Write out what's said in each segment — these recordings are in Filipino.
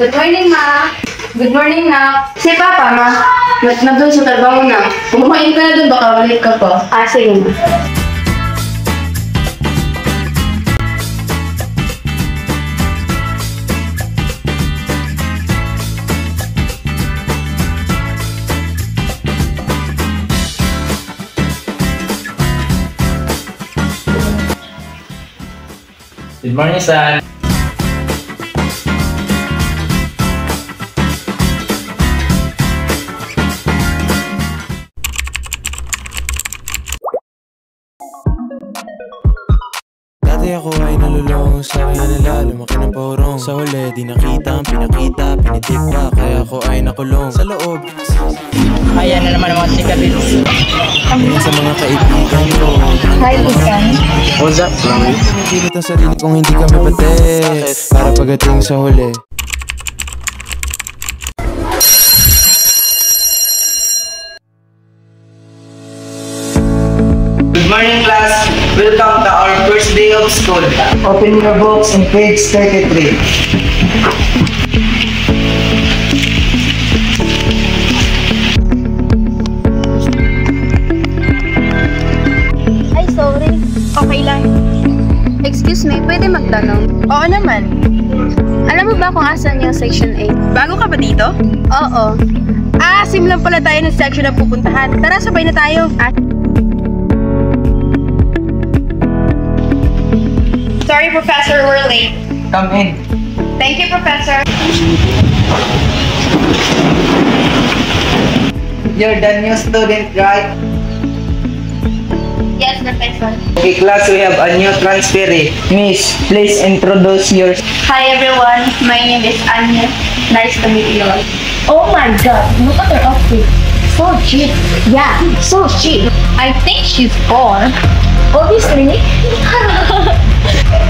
Good morning, ma. Good morning, na. Si Papa, ma. Nandun sa trabaho na. Kumain ka na dun, baka balik ka pa. Sige, ma. Good morning, San. Dati ako ay nalulong, sa kanya nila lumaki ng porong. Sa huli, di nakita ang pinakita, pinitik pa, kaya ako ay nakulong. Sa loob, Ayan na naman ang mga chikabits. sa mga kaibigan ko. Hi, Bukan. What's up, mami? Pinipilit ang sarili kong hindi kami pati, para pagdating sa huli. Good morning, class. Welcome to our first day of school. Open your books on page 33. Ay, sorry. Okay lang. Excuse me, pwede magtanong? Oo naman. Alam mo ba kung asan yung Section 8? Bago ka ba dito? Oo. Simulan pala tayo ng section na pupuntahan. Tara, sabay na tayo. Sorry, Professor, we're late. Come in. Thank you, Professor. You're the new student, right? Yes, Professor. Okay, class, we have a new transferee. Miss, please introduce your... Hi, everyone. My name is Anya. Nice to meet you all. Oh my god, look at her outfit. So cheap. Yeah, so cheap. I think she's poor. Obviously.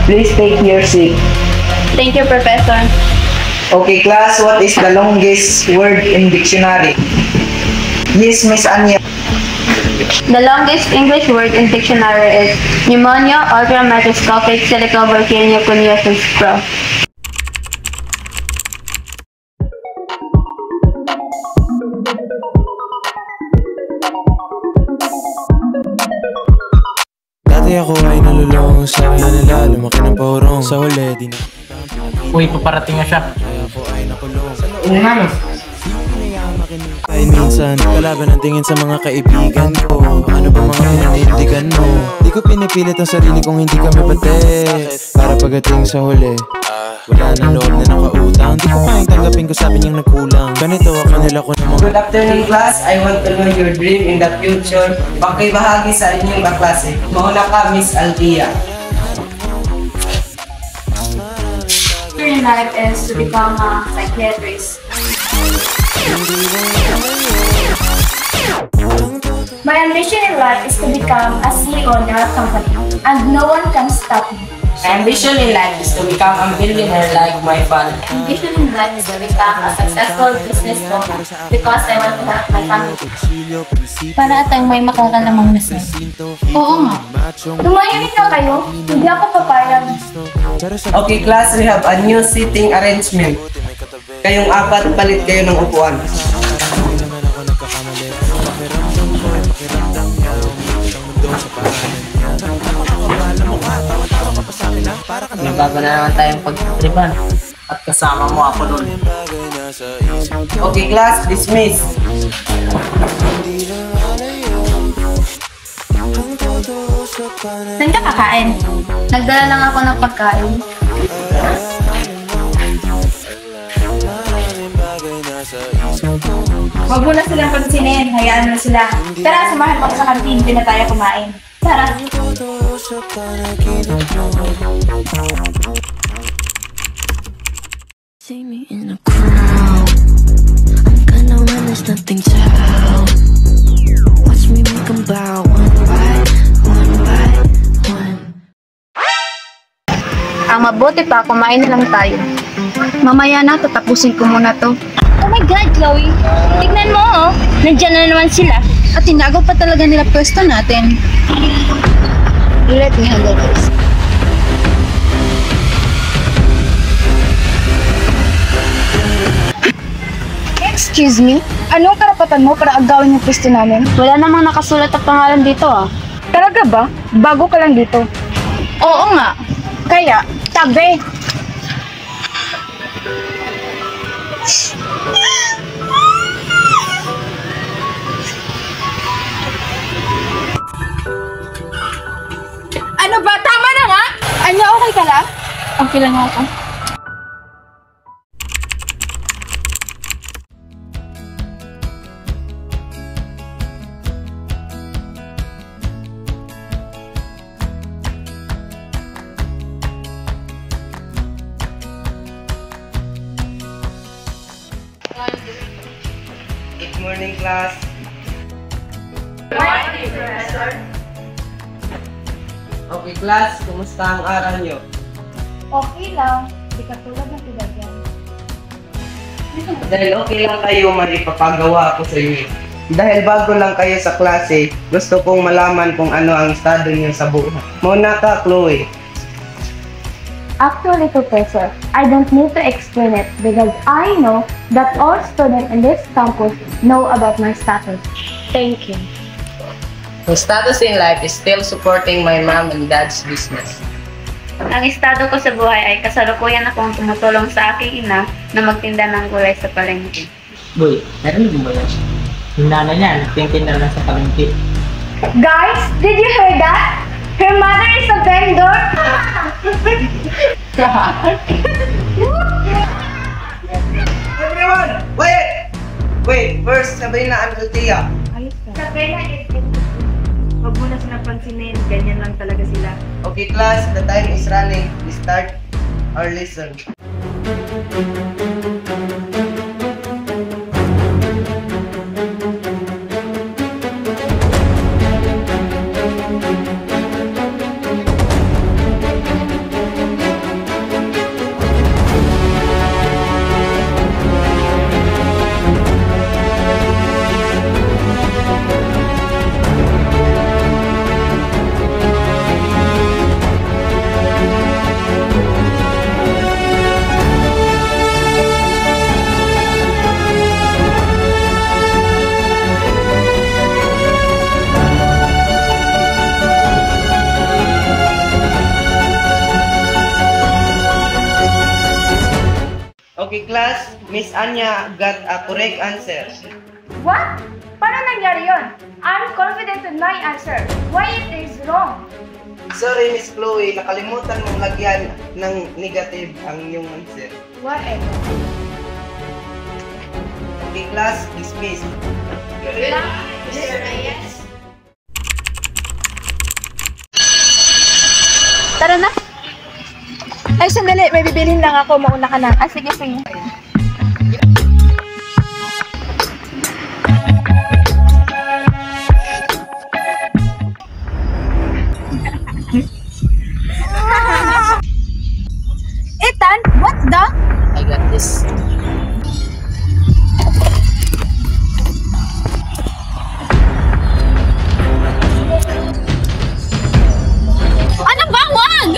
Please take your seat. Thank you, Professor. Okay, class, what is the longest word in dictionary? Yes, Miss Anya. The longest English word in dictionary is pneumonia, ultramicroscopic silicovolcano coniosus pro. Dati ako ay nalulong, sa kanya nila lumaki ng porong. Sa huli, di nakita ang pinakita, Uy, paparating na siya. kaya ako ay nakulong. Sa loob, Nga, no? ay minsan, kalaban ang tingin sa mga kaibigan ko. Ano ba mga pinanindigan mo? Di ko pinipilit ang sarili kong hindi kami pati, para pagdating sa huli, wala na loob na nakautang. Di ko kayang tanggapin ko sabi niyang nagkulang. Ganito ako nila ko namang. Good afternoon, class. I want to know your dream in the future. Pakibahagi sa inyong kaklase. Mauna ka, Miss Althea. In life is to become a psychiatrist. My ambition in life is to become a CEO in our company, and no one can stop me. My ambition in life is to become a billionaire like my father. Ambition in life is to become a successful businesswoman because I want to help my family. Para atang may makakalamang nasay. Oo nga. Tumahimik na kayo, hindi ako papayag. Okay, class, we have a new seating arrangement. Kayong apat, palit kayo ng upuan. Hindi naman ako nagkakamali. Pakiramdam ko, pakiramdam niya. Ang mundo sa pangalan niya. Napakakabal na mukha, tawa-tawa ka pa sa akin ha. Para ka Nagbago na naman tayong pagtripan. At kasama mo ako nun. bagay na sa isip ko. Okay, class, dismiss. Hindi lang alayo. Ang totoo sa panay. Saan ka kakain? Nagdala lang ako ng pagkain. Maraming bagay na sa isip ko. Huwag mo na silang pansinin, hayaan mo sila. Tara, samahan mo ako sa kantin, hindi na tayo kumain. Tara. Ang totoo sa panaginip mo. See me in a crowd. I'm gonna run, there's nothing to out. Watch me make 'em bow one by one. Ang mabuti pa, kumain na lang tayo. Mamaya na, tatapusin ko muna to. Oh my God, Chloe! Tignan mo, oh! Nandiyan na naman sila. At tinago pa talaga nila pwesto natin. Let me handle this. Excuse me? Anong karapatan mo para agawin yung pwesto namin? Wala namang nakasulat ang pangalan dito ah. Talaga ba? Bago ka lang dito. Oo nga. Kaya, tabi! Ano ba? Tama na nga! Anya, okay ka lang? Okay lang ako. Good morning, class. Okay, class. Kumusta ang aral nyo? Okay lang. Di ka tulad ng pinagyan. Dahil okay lang kayo, maripapagawa ako sa inyo. Dahil bago lang kayo sa klase, gusto kong malaman kung ano ang estado niyo sa buhay. Muna ka, Chloe. Actually, Professor, I don't need to explain it because I know that all students in this campus know about my status. Thank you. My status in life is still supporting my mom and dad's business. Ang estado ko sa buhay ay kasalukuyan akong tumutulong sa aking ina na magtinda ng gulay sa palengke. Boy, narinig mo ba yan? Yung nanay niya, nagtintinda lang sa palengke. Guys, did you hear that? Her mother is a vendor. Everyone, wait! Wait, first, sabihin na ang Althea. Huwag mo na silang pansinin. Ganyan lang talaga sila. Okay, class, the time is running. We start our lesson. Okay, class, Miss Anya got a correct answer. What? Paano nangyari yun? I'm confident with my answer. Why it is wrong? Sorry, Miss Chloe, nakalimutan mong lagyan ng negative ang iyong answer. Whatever. Okay, class, dismiss. Tara na. Ay, sandali. May bibilin lang ako. Mauna ka na. Ah, sige, sige. Ethan, what the? I got this. Ano ba? Wag!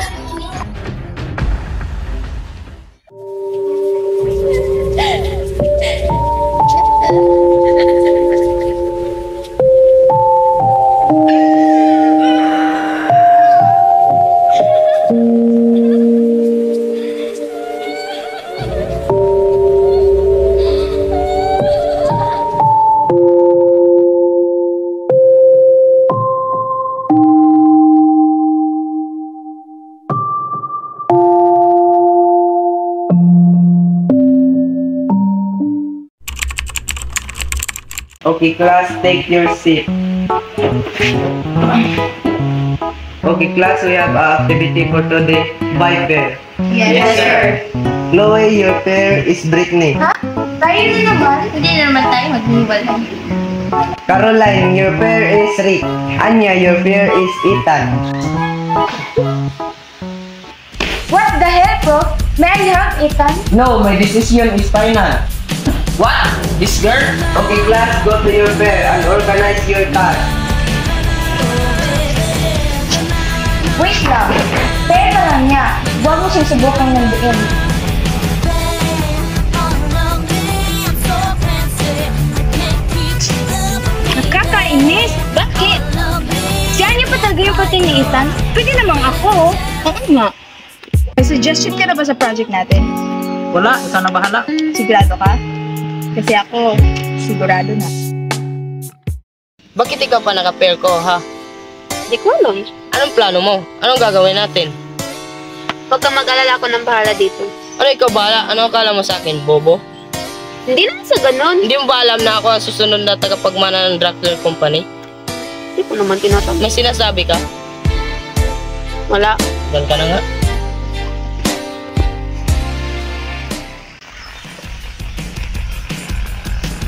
Okay, class, take your seat. Okay, class, we have an activity for today. By pair. Yes, sir. Chloe, your pair is Brittany. Ha? Tayo din naman. Hindi na naman tayo maghiwalay. Caroline, your pair is Rick. Anya, your pair is Ethan. What the hell, bro? May I help, Ethan? No, my decision is final. What? This girl? Okay, class, go to your pair and organize your task. Wait lang. Pera lang niya. Huwag mo siyang subukan ng diin. talaga yung pati ni Ethan? Pwede namang ako. Oo nga. May suggestion ka na ba sa project natin? Wala, ikaw na bahala. Sigurado ka? Kasi ako, sigurado na. Bakit ikaw pa naka-pair ko, ha? Hindi ko alam. Anong plano mo? Anong gagawin natin? Huwag kang mag-alala, ako ng bahala dito. Ano ikaw bahala? Ano akala mo sa akin, bobo? Hindi naman sa ganon. Hindi mo ba alam na ako ang susunod na tagapagmana ng Draxler Company? Hindi ko naman tinatanong. May sinasabi ka? Wala. Doon ka na nga.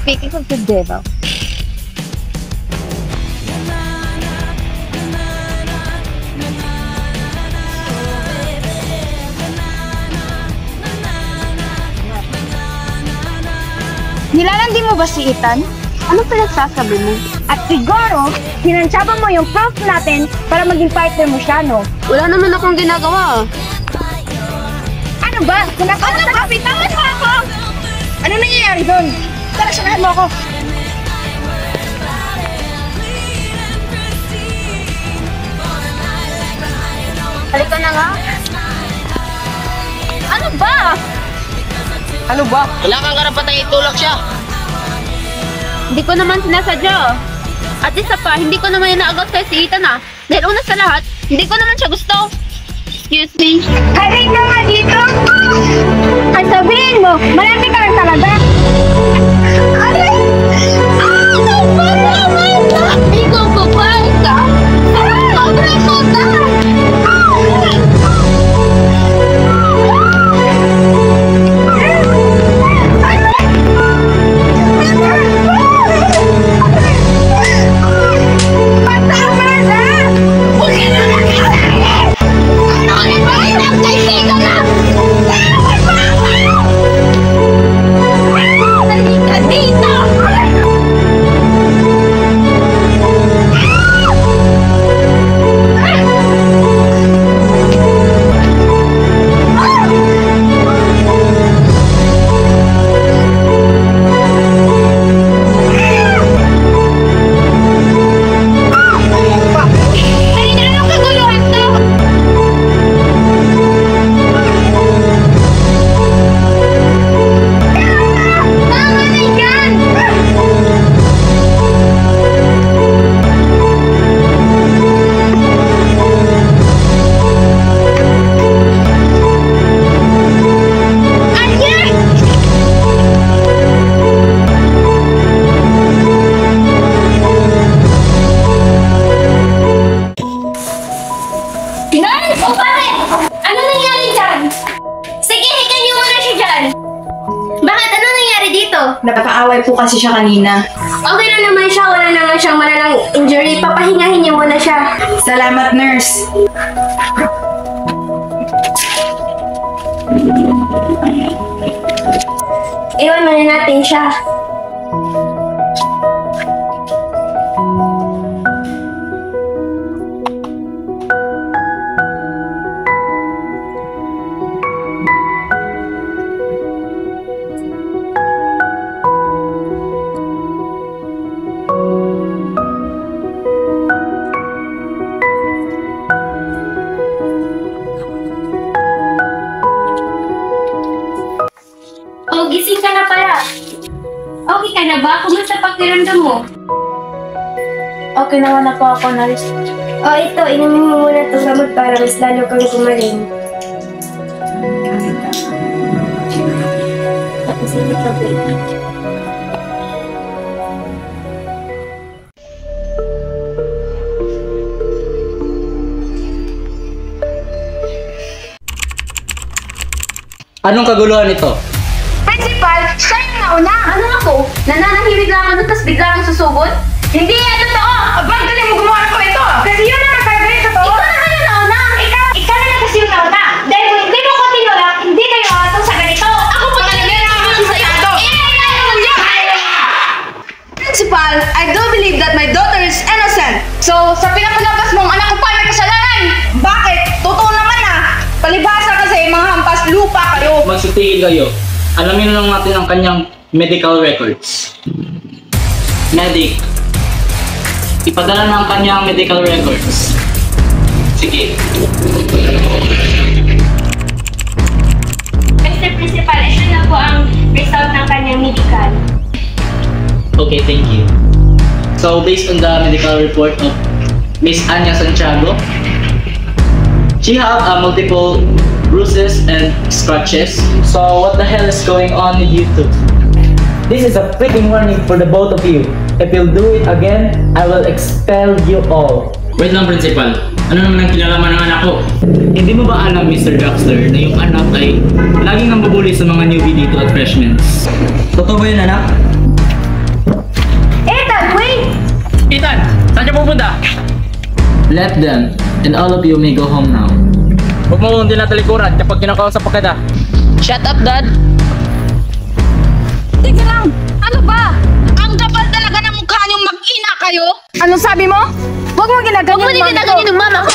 Speaking of the devil, nilalandi mo ba si Ethan? Anong pinagsasabi mo? At siguro, sinansyaba mo yung proof natin para maging partner mo siya, no? Wala naman akong ginagawa. Ano ba? Ano ba? Bitawan mo ako! Ano nangyayari doon? Tara, samahan mo ako. Halika na nga. Ano ba? Ano ba? Wala kang karapatang itulak siya. Hindi ko naman sinasadya. At isa pa, hindi ko naman inaagot kay si Ethan Dahil una sa lahat, hindi ko naman siya gusto. Excuse me. Halika nga dito! Ay, sabihin mo, malapit ka lang talaga. Aray! Ano ba naman na? Ikaw babae ka? Sobrang kota! Napakaaway po kasi siya kanina. Okay na naman siya. Wala naman siyang malalang injury. Papahingahin niyo muna siya. Salamat, nurse. Iwan muna natin siya. Oh, gising ka na pala. Okay ka na ba? Kumusta pakiramdam mo? Okay naman na po ako, nurse. Oh, ito. Inumin mo muna itong gamot para mas lalo kang gumaling. Tapos hindi ka ba? Anong kaguluhan ito? Principal, siya yung nauna. Ano ako? Nananahimik lang ako tapos bigla kang susugod? Hindi yan totoo! Abang, galing mo gumawa ng kwento! Kasi yun naman talaga yung totoo! Ikaw na kayo nauna! Ikaw na lang kasi yung nauna. Dahil kung hindi mo continue lang, hindi kayo atong sa ganito. Ako pa talaga naman ang sayado! Principal, I do believe that my daughter is innocent. So, sa pinapalabas mong anak ko pa may kasalanan. Bakit? Totoo naman palibhasa kasi mga hampas lupa kayo. Magsitigil kayo. Alamin lang natin ang kanyang medical records. Medic, ipadala ng kanyang medical records. Sige. Mr. Principal, ito na po ang result ng kanyang medical. Okay, thank you. So, based on the medical report of Miss Anya Santiago, she have multiple bruises and scratches. So, what the hell is going on with you two? This is a freaking warning for the both of you. If you'll do it again, I will expel you all. Wait lang, Principal. Ano naman ang kinalaman ng anak ko? Hindi mo ba alam, Mr. Daxler, na yung anak ay laging nambubuli sa mga newbie dito at freshmen? Totoo ba yun, anak? Ethan, wait! Ethan, saan siya pupunta? Let them, and all of you may go home now. Huwag mo kong dinatalikuran kapag kinakausap pa kita. Shut up, Dad! Tika lang! Ano ba? Ang kapal talaga ng mukha niyong mag-ina kayo! Anong sabi mo? Huwag mo ginaganyan Huwag mo din ginaganyan ng mama ko.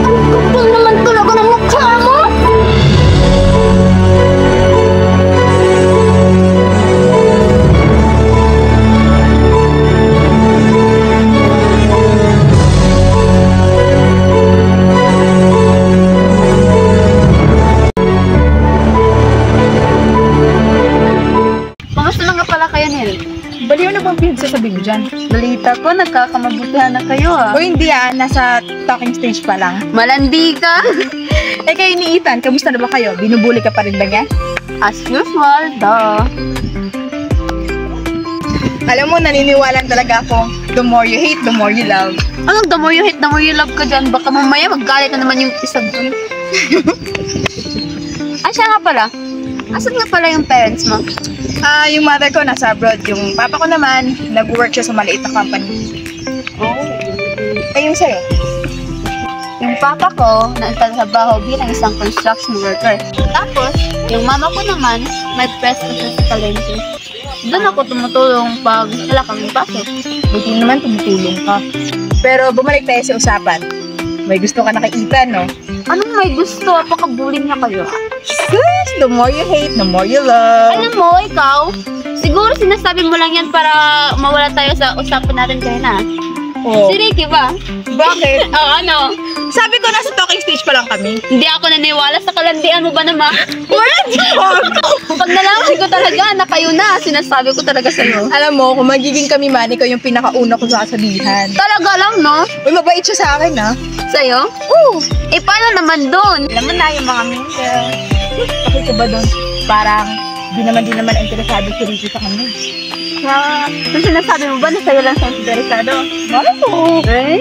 Ang kapal naman talaga ng mukha mo! Kamusta na nga pala kayo, Nel? Baliw na bang pinagsasabi mo dyan? Balita ko, nagkakamabutihan na kayo O hindi nasa talking stage pa lang. Malandi ka? Kayo ni Ethan, kamusta na ba kayo? Binubuli ka pa rin ba niya? As usual, duh. Alam mo, naniniwalan talaga ako, the more you hate, the more you love. Anong the more you hate, the more you love ka dyan? Baka mamaya maggalit na naman yung isang dun. Siya nga pala. Asan nga pala yung parents mo? Yung mother ko nasa abroad. Yung papa ko naman, nag-work siya sa maliit na company. Oh. Yung sa'yo? Yung papa ko, nagtatrabaho bilang isang construction worker. Tapos, yung mama ko naman, may press kasi sa talente. Doon ako tumutulong pag wala kami pasok. Buti naman tumutulong ka. Pero bumalik tayo sa usapan. May gusto ka na kay Ethan, no? Anong may gusto? Apaka-bully niya kayo. Sus! The more you hate, the more you love. Alam mo, ikaw, siguro sinasabi mo lang yan para mawala tayo sa usapan natin kayo na. Oh. Si Ricky ba? Bakit? Ano? Sabi ko, nasa talking stage pa lang kami. Hindi ako naniwala sa kalandian mo ba naman? What? Pag nalaman ko talaga na kayo na, sinasabi ko talaga sa'yo. Alam mo, kung magiging kami man, ikaw yung pinakauna kong sasabihan. Talaga lang, no? Uy, mabait siya sa akin, ha? Sa'yo? Oo. Eh, paano naman doon? Alam mo na yung mga mingle. Okay ka ba doon? Parang, di naman interesado si Ricky sa kanya. Kung sinasabi mo ba na sa'yo lang sa interesado? Wala po. Eh?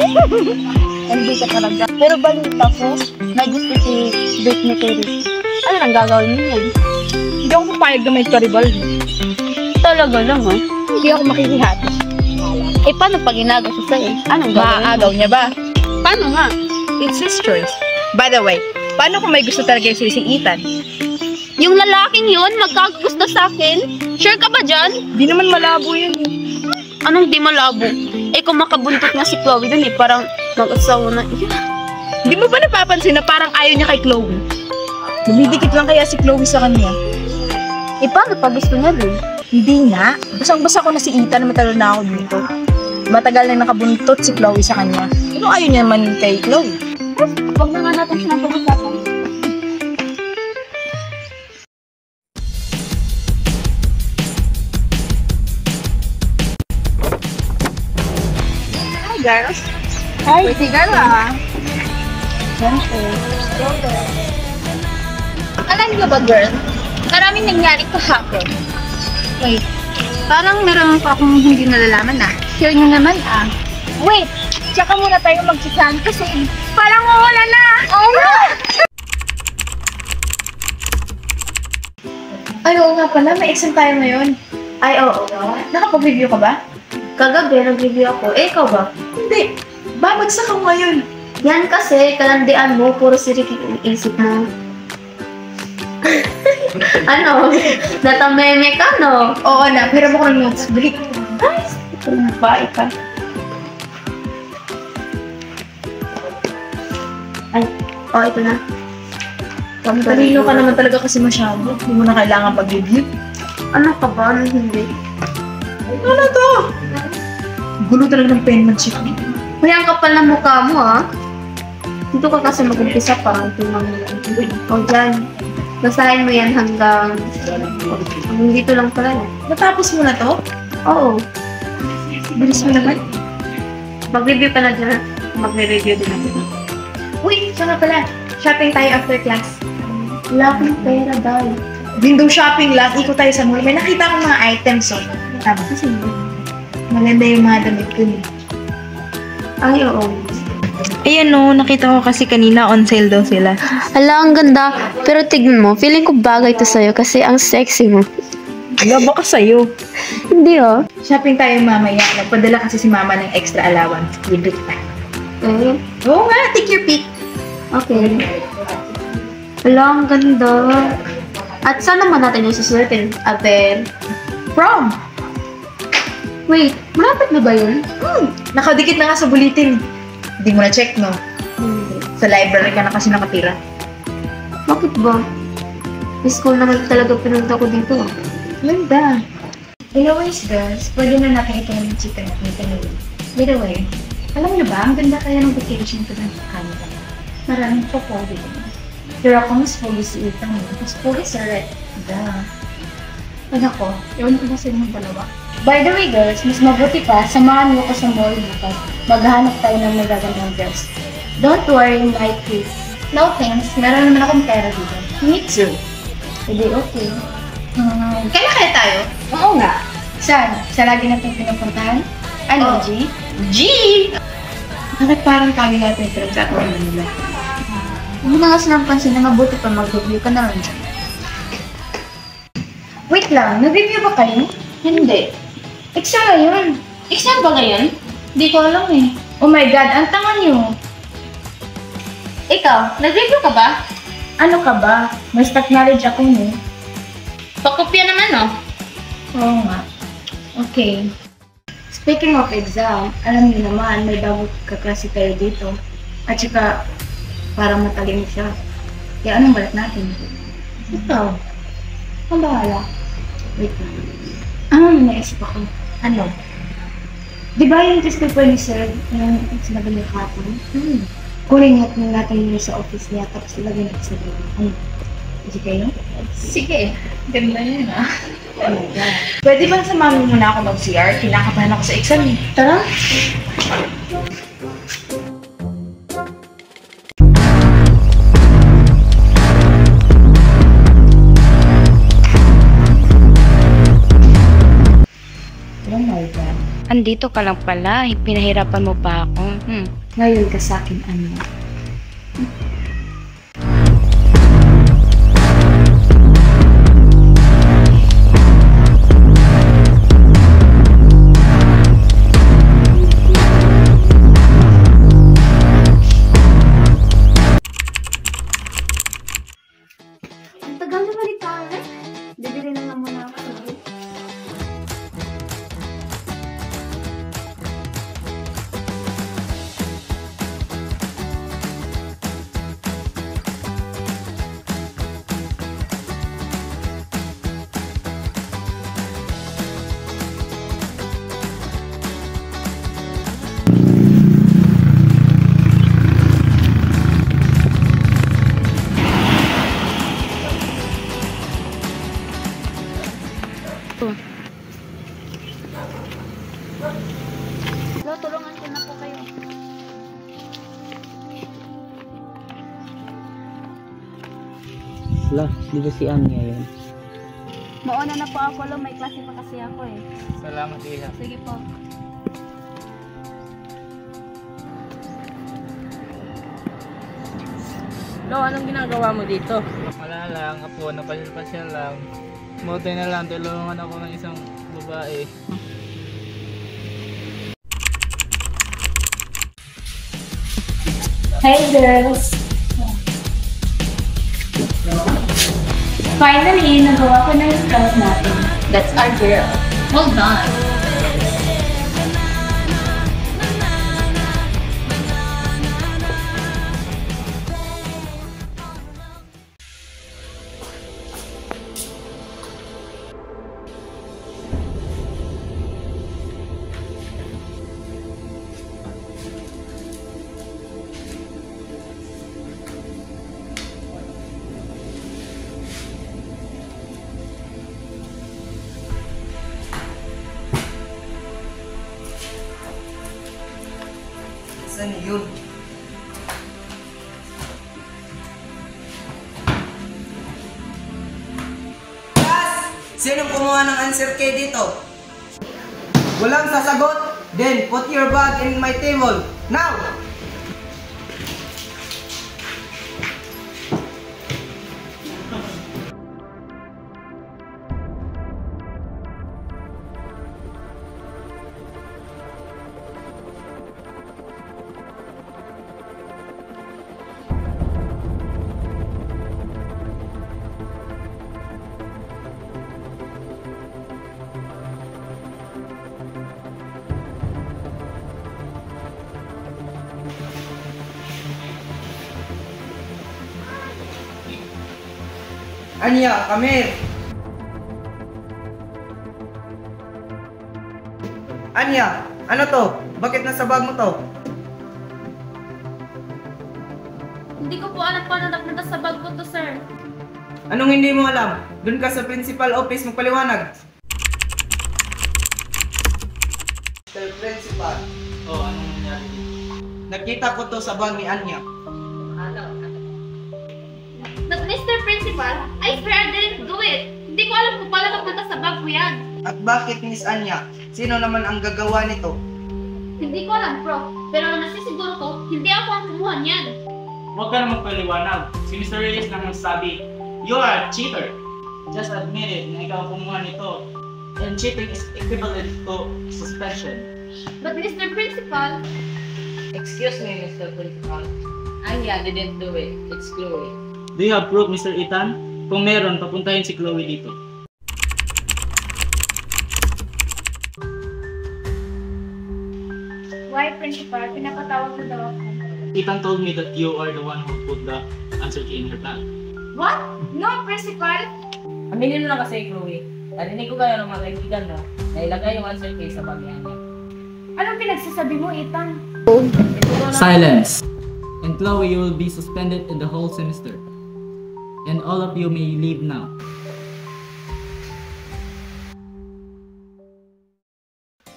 Hindi ka talaga. Pero balita ko, May gusto si Britney kay Ricky. Ano nang gagawin mo yan? hindi ako papayag na may karibal. Talaga lang, ha? Hindi ako makikihati. Eh, paano pag inagaw siya sa'yo? Anong gagawin mo? Maaagaw niya ba? Paano nga? It's his choice. By the way, paano kung may gusto talaga si Ethan? Yung lalaking yun, magkakagusto sa akin? Sure ka ba dyan? Di naman malabo yun. Anong di malabo? Eh, kung makabuntot nga si Chloe dun, eh, parang mag-asawa na. Di mo ba napapansin na parang ayaw niya kay Chloe? Lumidikit lang kaya si Chloe sa kanya. Eh, paano pag gusto niya dun? Hindi nga. Basang-basa ko na si Ethan, matagal na ako dito. Matagal na nakabuntot si Chloe sa kanya. Ano ayaw niya naman kay Chloe? Huwag na nga natin siya pag-usapan. Hi, girls. Hi. Pretty girl, Alam niyo ba, girl? Maraming nangyari kahapon. Wait. Parang meron pa akong hindi nalalaman na. Share nyo naman Wait. Tsaka muna tayo magsisan kasi parang wala na. Oo nga. Ay, oo nga pala. May exam tayo ngayon. Ay, oo. Nakapag-review ka ba? Kagabi, nag-review ako. Eh, ikaw ba? Hindi. Babagsak ako ngayon. Yan kasi, kalandian mo, puro si Ricky yung isip mo. Ano? Natameme ka, no? Oo na. Pero mo ko ng notes. Balik. Ay, babae ka. Ay, ito na. Talino ka naman talaga kasi masyado. Hindi mo na kailangan pag-review. Ano ka ba? Ano hindi? Ano to? Gulo talaga ng penmanship niya. Uy, ang kapal na mukha mo, ha? Dito ka kasi mag-umpisa parang tumang o dyan. Basahin mo yan hanggang dito lang pala. Natapos mo na to? Oo. Bilis mo naman. Mag-review ka na dyan. Mag-review din ako. Uy, siya nga pala. Shopping tayo after class. Wala akong pera, dahil. Window shopping lang. Ikot tayo sa mall. May nakita akong mga items, so. Tama. Kasi Maganda yung mga damit ko. ay, oo. Ayan no, nakita ko kasi kanina on sale daw sila. Hala, ang ganda. Pero tignan mo, feeling ko bagay to sa'yo kasi ang sexy mo. Wala ba ka sa'yo? Hindi, oh. Shopping tayo mamaya. Nagpadala kasi si mama ng extra allowance. Libre kita. Okay. Oo nga, take your pick. Okay. Hala, ang ganda. At saan naman natin yung susulitin? Abel? Prom! Wait, malapit na ba yun? Nakadikit na nga sa bulletin. Hindi mo na-check, no? Hindi. Sa library ka na kasi nakatira. Bakit ba? School naman talaga pinunta ko dito. Ganda. Anyways, girls, pwede na natin ito ng chicken at meat and by the way, alam niyo ba, ang ganda kaya ng vacation ko ng Canada. Maraming po-pwede din. Pero ako mas fully si Ethan mo. Mas fully sa red. Ako, ewan ko na sa inyong dalawa. By the way, girls, mas mabuti pa, samahan mo ko sa mall bukas. Maghanap tayo ng magagandang dress. Don't worry, my kid. No thanks, meron naman akong pera dito. Me too. Hindi okay. Kaya kaya tayo? Oo nga. Saan? Sa lagi natin pinupuntahan? Ano, G? G! Bakit parang kami natin pinagkakaroon na nila? Hindi na nga silang pansin na mabuti pa mag-review ka na lang dyan. Wait lang, nag-review ba kayo? Hindi. Exam ngayon. Exam ba ngayon? Hindi ko alam eh. Oh my God, ang tanga niyo. Ikaw, nag-review ka ba? Ano ka ba? May stock knowledge ako no. Pakopya naman, no? Oo nga. Okay. Speaking of exam, alam niyo naman, may bago kaklase tayo dito. At saka, parang matalino siya. Kaya anong balat natin? Ikaw. Ang bahala. Wait lang. May naisip ako. Ano? Di ba yung test paper ni Sir, yung sinabi niya kapon? Kunin natin yun sa office niya, tapos ilagay natin sa dito. Ano? Sige kayo? Sige. Ganda yun ah. Oh my God. Pwede ba samahan mo muna ako mag-CR? Kinakabahan ako sa exam eh. Tara. Oh my God. Andito ka lang pala, pinahirapan mo pa ako. Ngayon ka sa akin, ano? Ang tagal na balik tayo. Bibili na nga muna ako. Lo, tulungan ko na po kayo. Wala, di ba si Anya yun? Mauna na po ako, Lo. May klase pa kasi ako eh. Salamat, Iha. Sige po. Lo, anong ginagawa mo dito? Wala lang, apo, napasyal-pasyal lang. Buti na lang, tulungan ako ng isang babae. Hey girls! Finally, nagawa ko na yung scout natin. That's our girl. Well done! Saan yun? Class! Sinong kumuha ng answer key dito? Walang sasagot? Then put your bag in my table. Now! Anya, come here. Anya, ano to? Bakit nasa bag mo to? Hindi ko po alam paano napunta sa bag ko to, sir. Anong hindi mo alam? Doon ka sa principal office magpaliwanag. Sir Principal. Oh, anong nangyari dito? Nakita ko to sa bag ni Anya. But Mr. Principal, I swear I didn't do it. Hindi ko alam kung paano napunta sa bag ko yan. At bakit, Miss Anya? Sino naman ang gagawa nito? Hindi ko alam, Prof. Pero nasisiguro ko, hindi ako ang kumuha niyan. Huwag ka na magpaliwanag. Si Mr. Reyes lang nagsabi, you are a cheater. Just admit it na ikaw ang kumuha nito. And cheating is equivalent to suspension. But Mr. Principal, Excuse me, Mr. Principal. Anya didn't do it. It's Chloe. Do you have proof, Mr. Ethan? Kung meron, papuntahin si Chloe dito. Why, Principal? Pinapatawag na daw ako. Ethan told me that you are the one who put the answer key in her bag. What? No, Principal! Aminin mo na kasi, Chloe. Narinig ko kayo ng mga kaibigan mo na ilagay yung answer key sa bag ni Anya. Anong pinagsasabi mo, Ethan? Silence! And Chloe, you will be suspended in the whole semester. And all of you may leave now.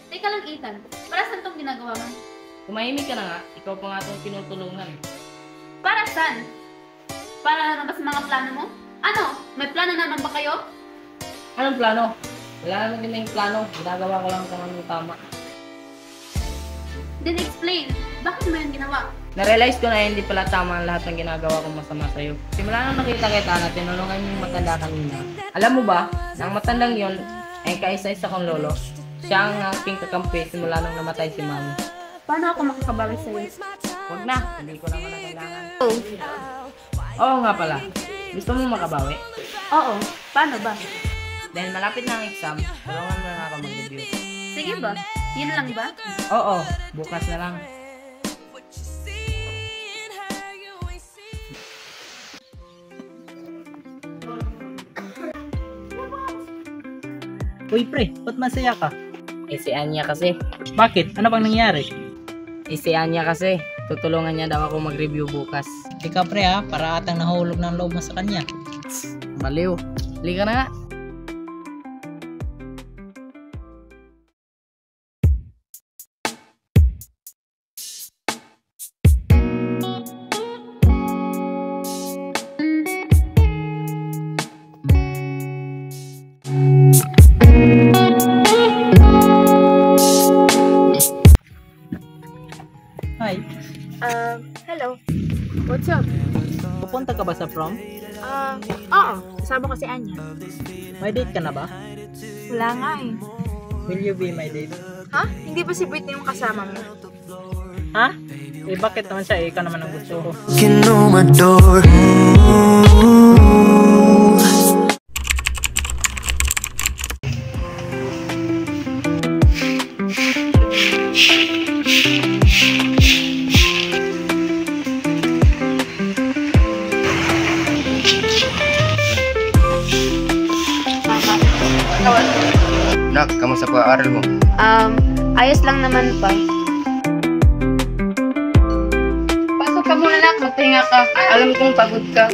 teka lang, Ethan. Para saan tong ginagawa mo? Tumahimik ka na nga. Ikaw pa nga itong tinutulungan. Para saan? Para naman ba sa mga plano mo? Ano? May plano naman ba kayo? Anong plano? Wala naman din yung plano. Ginagawa ko lang kung anong tama. Then explain. Bakit mo yun ginawa? Na-realize ko na hindi pala tama ang lahat ng ginagawa kong masama sa'yo. Simula nang nakita kita na tinulungan yung matanda kanina. Alam mo ba, na ang matandang yon ay kaisa-isa kong lolo. Siya ang aking kakampi simula nang namatay si Mami. Paano ako makakabawi sa'yo? Huwag na, hindi ko naman na kailangan. Oh. Oo nga pala. Gusto mo makabawi? Oo. Paano ba? Dahil malapit na ang exam, tulungan mo na ako mag-review. Sige ba? Yun lang ba? Oo, bukas na lang. Uy pre, ba't masaya ka? Si Anya kasi. Bakit? Ano bang nangyari? Si Anya kasi. Tutulungan niya daw ako mag-review bukas. Ikaw pre ha, para atang nahulog ng loob mo sa kanya. Baliw. Halika na nga. Hi, Hello. What's up? pupunta ka ba sa prom? Oo. Kasama ko si Anya. May date ka na ba? Wala nga eh. Will you be my date? Ha? Hindi ba si Britney yung kasama mo? Ha? Eh bakit naman siya? Ikaw naman ang gusto ko. You know my door. Nak, kamusta pag-aaral mo? Ayos lang naman pa. Pasok ka muna lang, magpahinga ka. Alam kong pagod ka.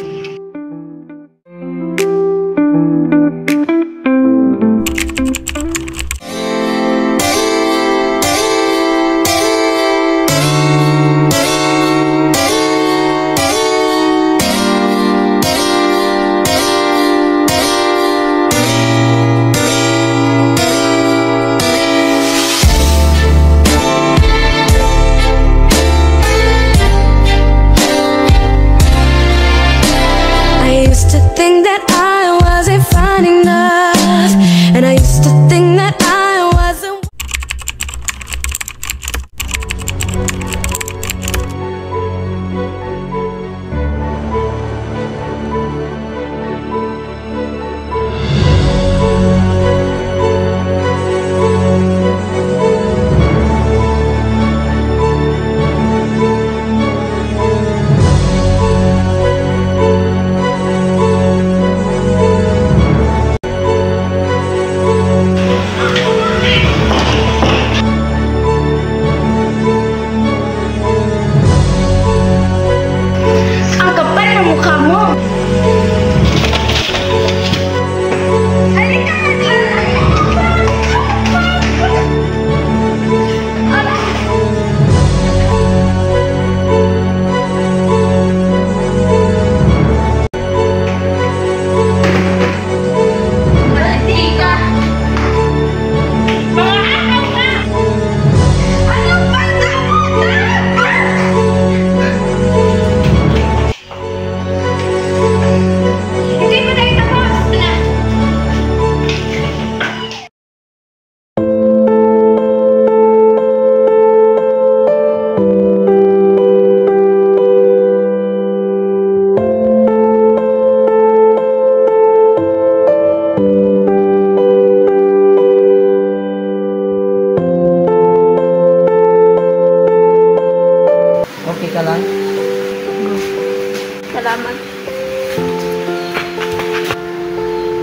Salamat.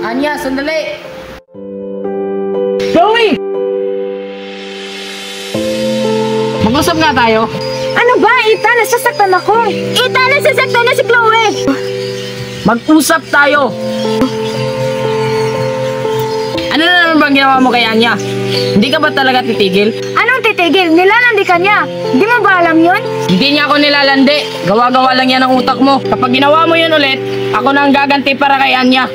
Anya, sandali! Chloe! Mag-usap nga tayo. Ano ba, Ethan? Nasasaktan ako. Ethan, nasasaktan na si Chloe. Mag-usap tayo! Ano na naman bang ginawa mo kay Anya? Hindi ka ba talaga titigil? Anong titigil? Nilalandi ka niya. Di mo ba alam yun? Hindi niya ako nilalandi. Gawa-gawa lang yan ang utak mo. Kapag ginawa mo yun ulit, ako na ang gaganti para kay Anya.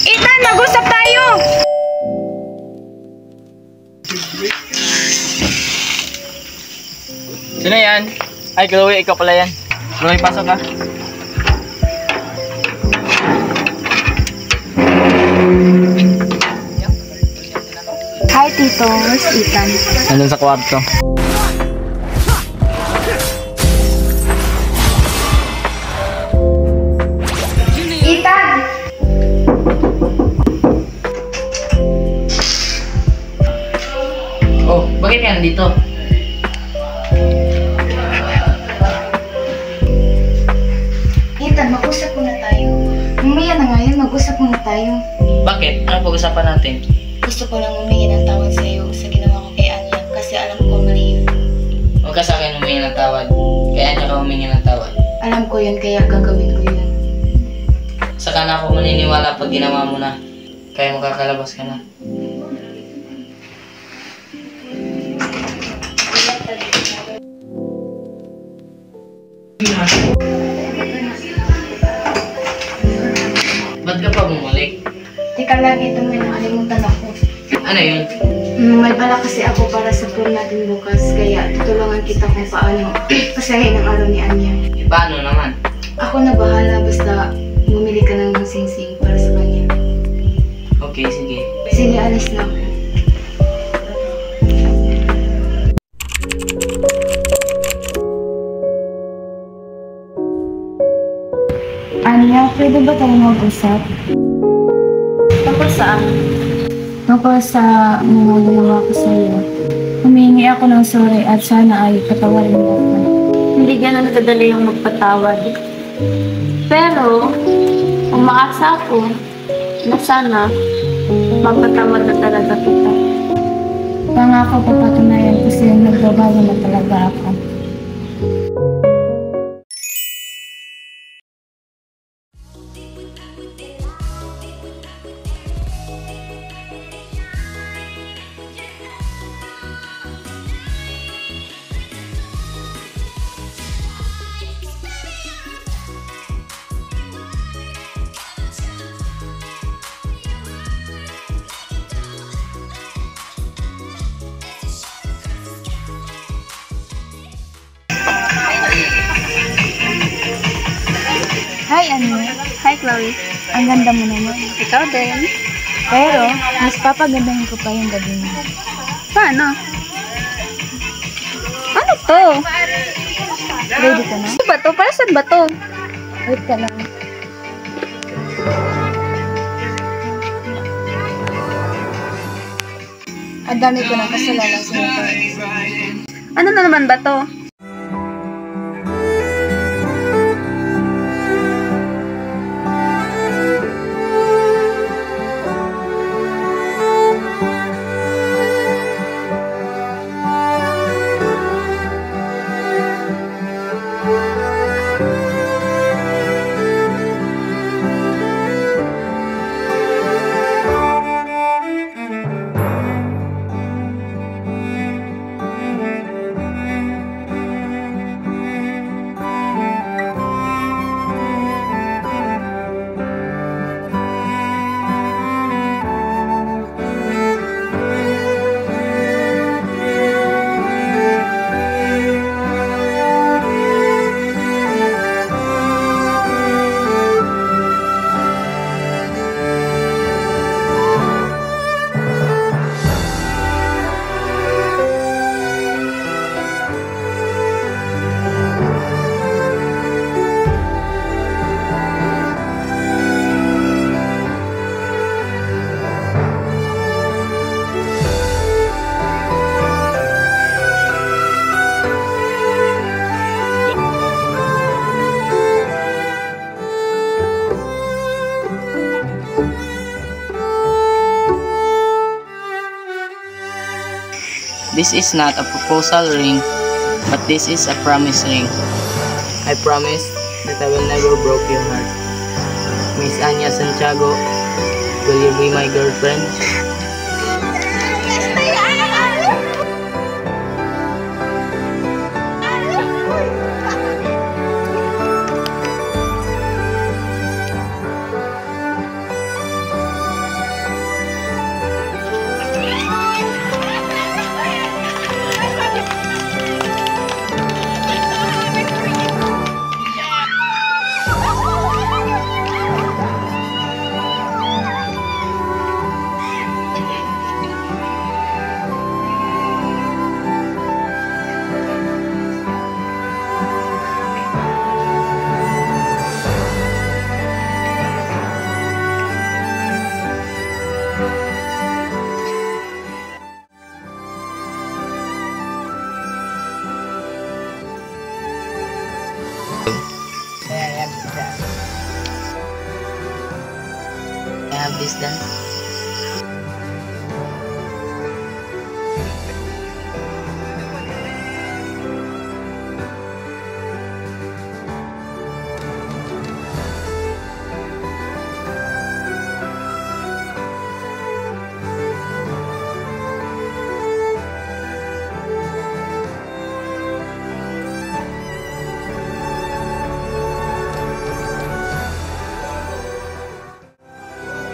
Ethan, mag-usap tayo. Sino yan? Ay, Chloe, ikaw pala yan. Chloe, pasok ka. Hi, Tito. Where's Ethan? Nandun sa kwarto. Ethan! Oh, bakit ka nandito? Ethan, mag-usap muna tayo. Mamaya na ngayon, mag-usap muna tayo. Bakit? Ano pag-usapan natin? Gusto ko lang humingi ng tawad sa'yo sa ginawa ko kay Anya kasi alam ko mali yun. Huwag ka sa akin humingi ng tawad. Kaya Anya ka humingi ng tawad. Alam ko yun, kaya gagawin ko yun. Saka na ako maniniwala pag ginawa mo na. Kaya makakalabas ka na. Ba't ka pa bumalik? Teka lang, ito may nakalimutan ako. Ano yun? May bala kasi ako para sa prom natin bukas, kaya tutulungan kita kung paano pasahin ang araw ni Anya. E, paano naman? Ako na bahala, basta bumili ka ng singsing para sa kanya. Okay, sige. Sige, alis na ako. Anya, pwede ba tayo mag-usap? Tungkol saan? Tungkol sa mga ginawa ko sa iyo. Humingi ako ng sorry at sana ay patawarin mo ako. Hindi ganun kadali yung magpatawad. Pero, umaasa ako na sana mapatawad na talaga kita. Pangako papatunayan kasi nagbabago na talaga ako. Hi, Anya. Hi, Chloe. Ang ganda mo naman. Ikaw din. Pero, mas papagandahin ko pa yung gabi mo. Paano? Ano to? Ready ka na? Ano ba to? Para saan ba to? Wait ka lang. Ang dami ko ng kasalanan sa ito. Ano na naman ba to? This is not a proposal ring, but this is a promise ring. I promise that I will never break your heart. Miss Anya Santiago, will you be my girlfriend? I have this dance.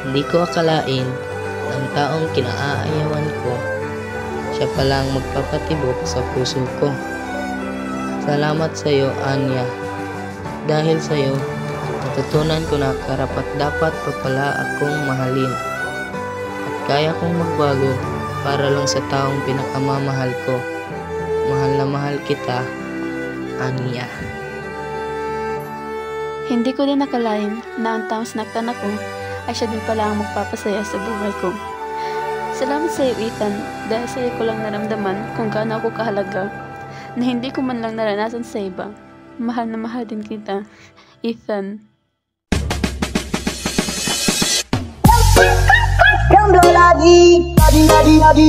Hindi ko akalain na ang taong kinaayawan ko, siya palang magpapatibok sa puso ko. Salamat sa iyo, Anya. Dahil sa iyo, natutunan ko na karapat-dapat pa pala akong mahalin. At kaya kong magbago para lang sa taong pinakamamahal ko. Mahal na mahal kita, Anya. Hindi ko din nakalain na ang taong sinaktan ako ay siya din pala ang magpapasaya sa buhay ko. Salamat sa iyo, Ethan, dahil sa iyo ko lang naramdaman kung gaano ako kahalaga na hindi ko man lang naranasan sa iba. Mahal na mahal din kita, Ethan. Jomblo lagi,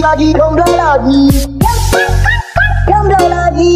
lagi, jomblo lagi. Jomblo lagi.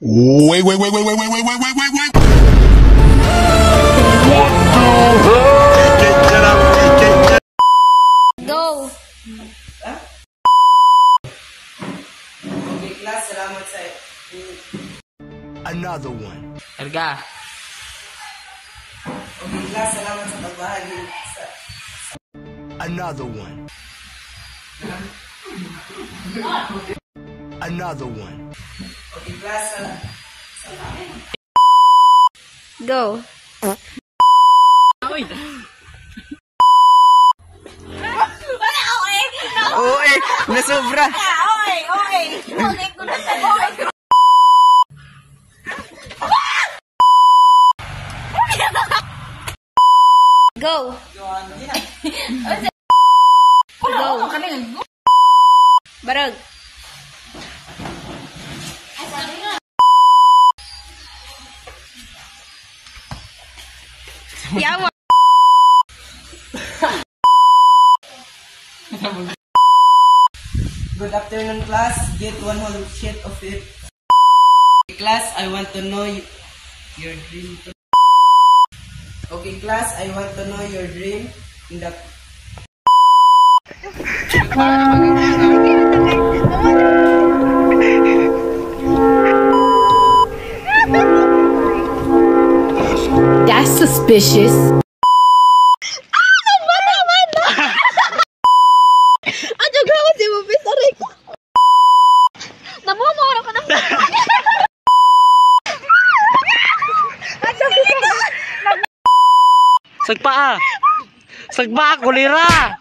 Go! Okay, class, salamat sa Another one. Erga. Okay, class, salamat sa pagbahagi sa Another one. Another one. Okay, class, Go! Oo, nasobra. Go! Go! Barag! Yawa! Good afternoon, class. Get one whole sheet of it. Class, I want to know your dream. Okay, class, I want to know your dream in the That's suspicious. Sagpa! Sagba! Kulira!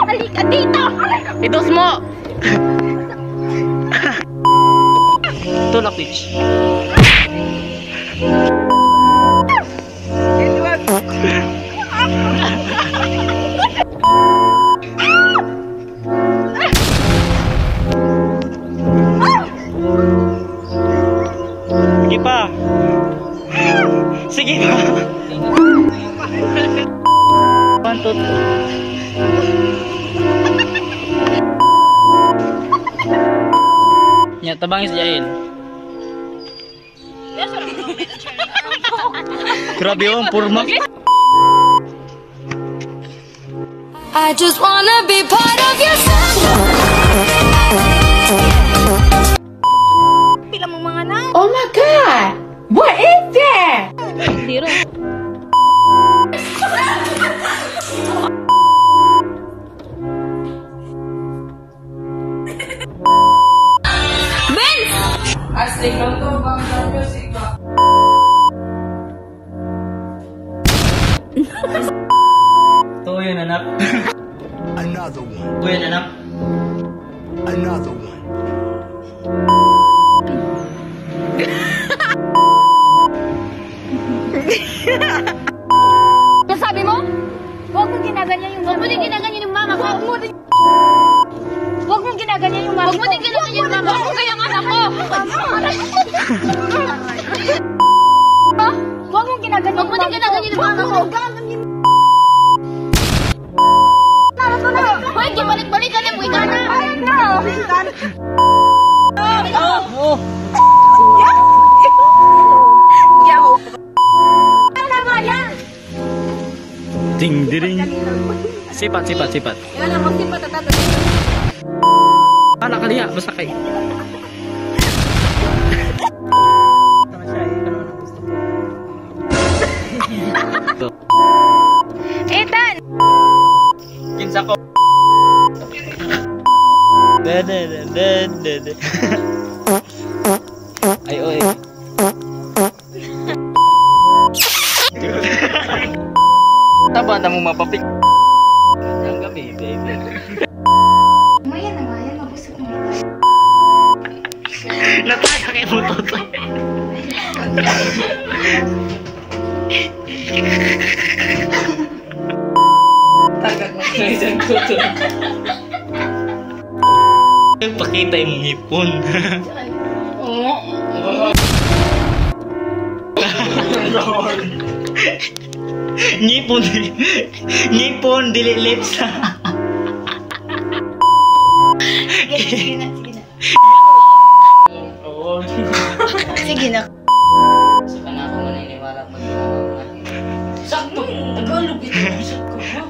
Halika dito! Itos mo! Tulak, bitch. Sige pa. Sige pa. 1, 2, 3. Ya, tabangin si Jael. Grabe yung purma. I just wanna be part of your Pila mong mga na. Oh my God! What is that? Zero. Astig lang to, bang music ba? Ito yun, anak. Another one. Ito yun, anak. Another one. Ano sabi mo? Huwag mong ginaganyan yung mama ko. Huwag mo din ginaganyan yung mama ko. Huwag mong ginaganyan yung mama ko. Huwag mo din ginaganyan yung mama ko. Kaya ang anak ko. Huwag mong ginaganyan yung mama ko. Huwag mo din ginaganyan yung mama ko. Hoy, balik-balik ka lang. Uy, ka na. Oh! Ano nga yan? Ding, ding. Sipat. Yan ang magsipat at tatas. Anak kaliya, basta kay. Ethan! Kinsa ko. De. Ay, oy. Taba na mo mapapik. Ang gabi, baby. Mayan mo to. Tagad mo na isang tuto. Pakita yung ngipon. Ngipon. Ngipon, dili lips. Sige na. Oo. Sige na. Sa ka na ako maniniwala pag ginagawa natin. Sakto! Tagalog ito! Sakto ha?